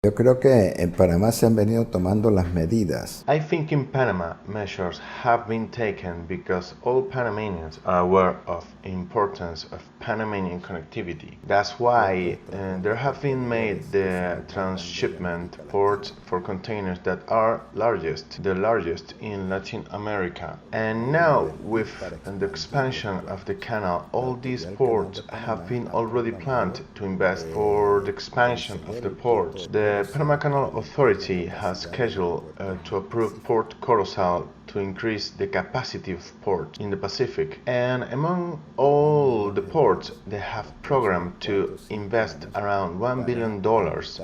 Yo creo que en Panamá se han venido tomando las medidas. I think in Panama measures have been taken because all Panamanians are aware of the importance of Panamanian connectivity. That's why there have been made the transshipment ports for containers that are the largest in Latin America. And now with the expansion of the canal, all these ports have been already planned to invest for the expansion of the ports. The Panama Canal Authority has scheduled to approve Port Corozal to increase the capacity of ports in the Pacific. And among all the ports, they have programmed to invest around $1 billion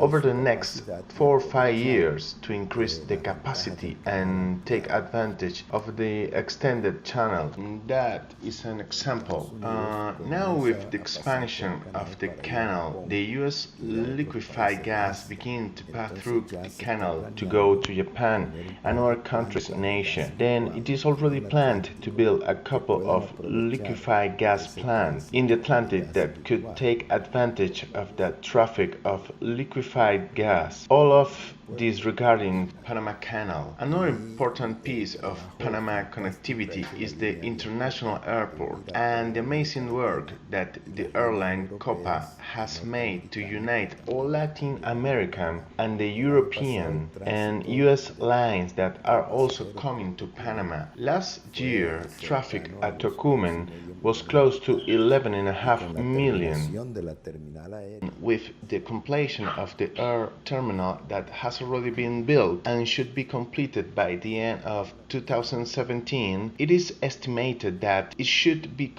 over the next 4 or 5 years to increase the capacity and take advantage of the extended channel. That is an example. Now with the expansion of the canal, the US liquefied gas begin to pass through the canal to go to Japan and other countries in Asia. Then it is already planned to build a couple of liquefied gas plants in the Atlantic that could take advantage of that traffic of liquefied gas. All of this regarding Panama Canal. Another important piece of Panama connectivity is the international airport and the amazing work that the airline Copa has made to unite all Latin American and the European and US lines that are also coming to Panama. Last year, traffic at Tocumen was close to 11.5 million. With the completion of the air terminal that has already been built and should be completed by the end of 2017, it is estimated that it should be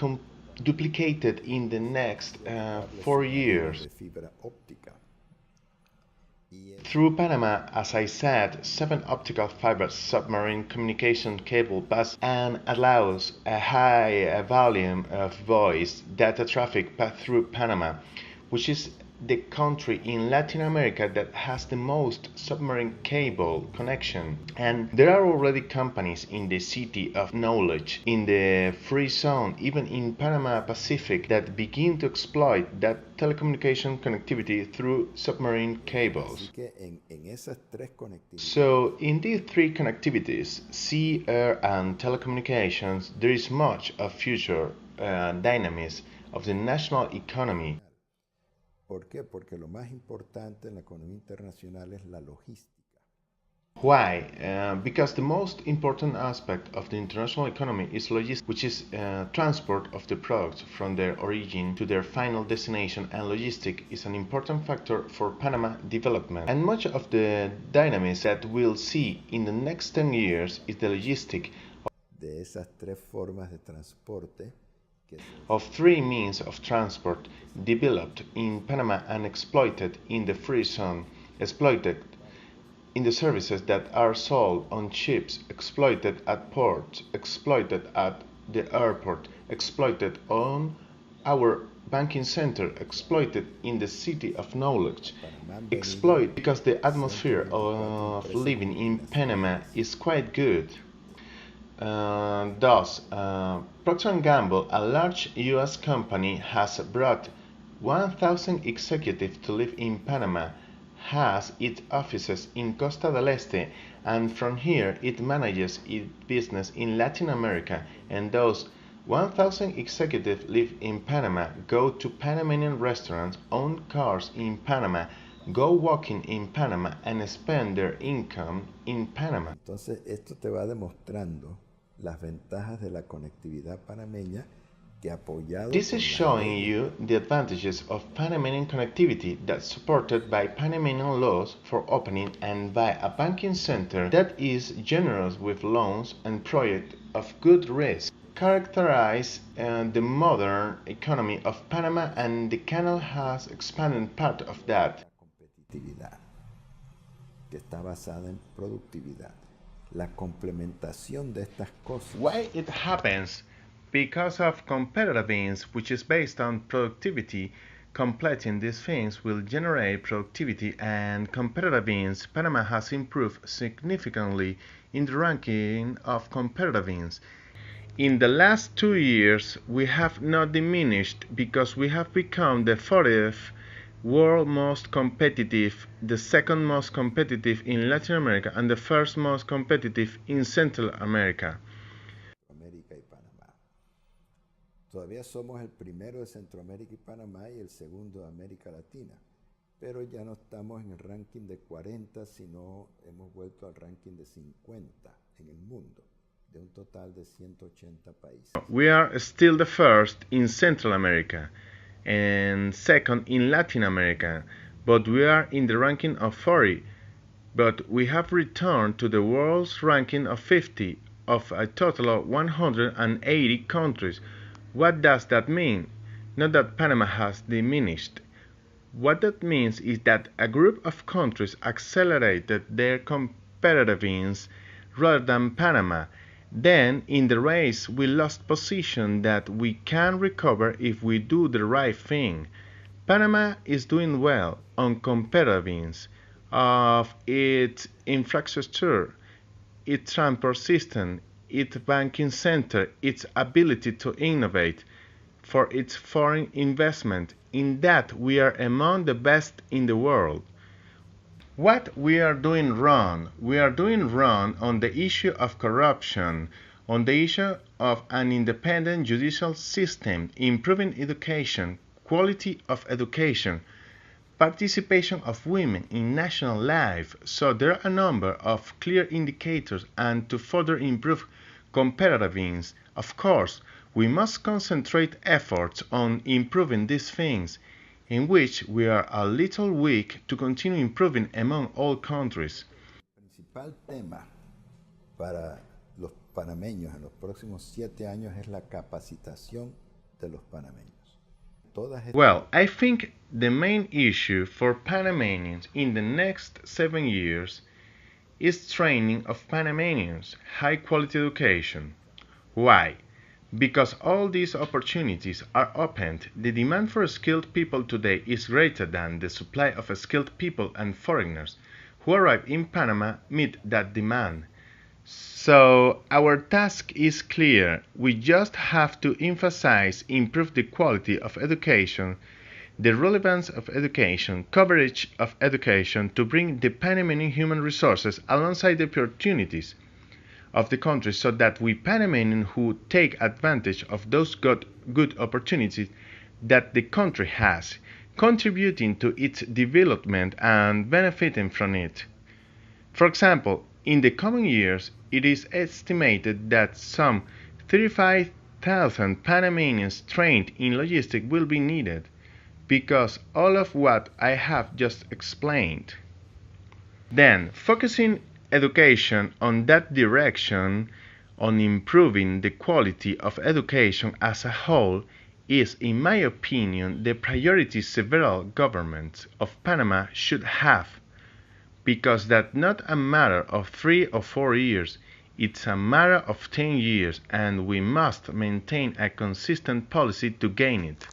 duplicated in the next 4 years. Through Panama, as I said, 7 optical fiber submarine communication cable pass and allows a high volume of voice data traffic pass through Panama, which is the country in Latin America that has the most submarine cable connection. And there are already companies in the city of knowledge, in the free zone, even in Panama Pacific, that begin to exploit that telecommunication connectivity through submarine cables. So in these 3 connectivities, sea, air and telecommunications, there is much of future dynamism of the national economy. ¿Por qué? Porque lo más importante en la economía internacional es la logística. Why? Because the most important aspect of the international economy is logistics, which is transport of the products from their origin to their final destination, and logistics is an important factor for Panama development. And much of the dynamism that we'll see in the next 10 years is the logistics de esas 3 formas de transporte of 3 means of transport developed in Panama and exploited in the free zone, exploited in the services that are sold on ships, exploited at ports, exploited at the airport, exploited on our banking center, exploited in the city of knowledge, exploit because the atmosphere of living in Panama is quite good. Thus, Procter & Gamble, a large U.S. company, has brought 1,000 executives to live in Panama, has its offices in Costa del Este, and from here it manages its business in Latin America, and those 1,000 executives live in Panama, go to Panamanian restaurants, own cars in Panama, go walking in Panama, and spend their income in Panama. Entonces, esto te va demostrando las ventajas de la conectividad panameña que apoyado. This is showing you the advantages of Panamanian connectivity that's supported by Panamanian laws for opening and by a banking center that is generous with loans and projects of good risk. Characterize the modern economy of Panama, and the canal has expanded part of that. Competitividad, que está basada en productividad. La complementación de estas cosas. Why it happens? Because of competitive means, which is based on productivity. Completing these things will generate productivity, and competitive means. Panama has improved significantly in the ranking of competitive means. In the last 2 years, we have not diminished because we have become the 40th world most competitive, the second most competitive in Latin America, and the first most competitive in Central America. América y Panamá. Todavía somos el primero de Centroamérica y Panamá y el segundo de América Latina, pero ya no estamos en el ranking de 40, sino hemos vuelto al ranking de 50 en el mundo, de un total de 180 países. We are still the first in Central America and second in Latin America, but we are in the ranking of 40. But we have returned to the world's ranking of 50 of a total of 180 countries. What does that mean? Not that Panama has diminished. What that means is that a group of countries accelerated their competitiveness rather than Panama. Then, in the race, we lost position that we can recover if we do the right thing. Panama is doing well on competitiveness of its infrastructure, its transport system, its banking center, its ability to innovate, for its foreign investment. In that, we are among the best in the world. What we are doing wrong? We are doing wrong on the issue of corruption, on the issue of an independent judicial system, improving education, quality of education, participation of women in national life. So there are a number of clear indicators, and to further improve competitiveness, of course, we must concentrate efforts on improving these things, in which we are a little weak to continue improving among all countries. El principal tema para los panameños en los próximos 7 años es la capacitación de los panameños. Well, I think the main issue for Panamanians in the next 7 years is training of Panamanians, high quality education. Why? Because all these opportunities are opened, the demand for skilled people today is greater than the supply of skilled people, and foreigners who arrive in Panama meet that demand. So our task is clear. We just have to emphasize, improve the quality of education, the relevance of education, coverage of education to bring the Panamanian human resources alongside the opportunities of the country, so that we Panamanians who take advantage of those good opportunities that the country has, contributing to its development and benefiting from it. For example, in the coming years, it is estimated that some 35,000 Panamanians trained in logistics will be needed, because all of what I have just explained. Then, focusing education on that direction, on improving the quality of education as a whole, is, in my opinion, the priority several governments of Panama should have, because that's not a matter of 3 or 4 years, it's a matter of 10 years, and we must maintain a consistent policy to gain it.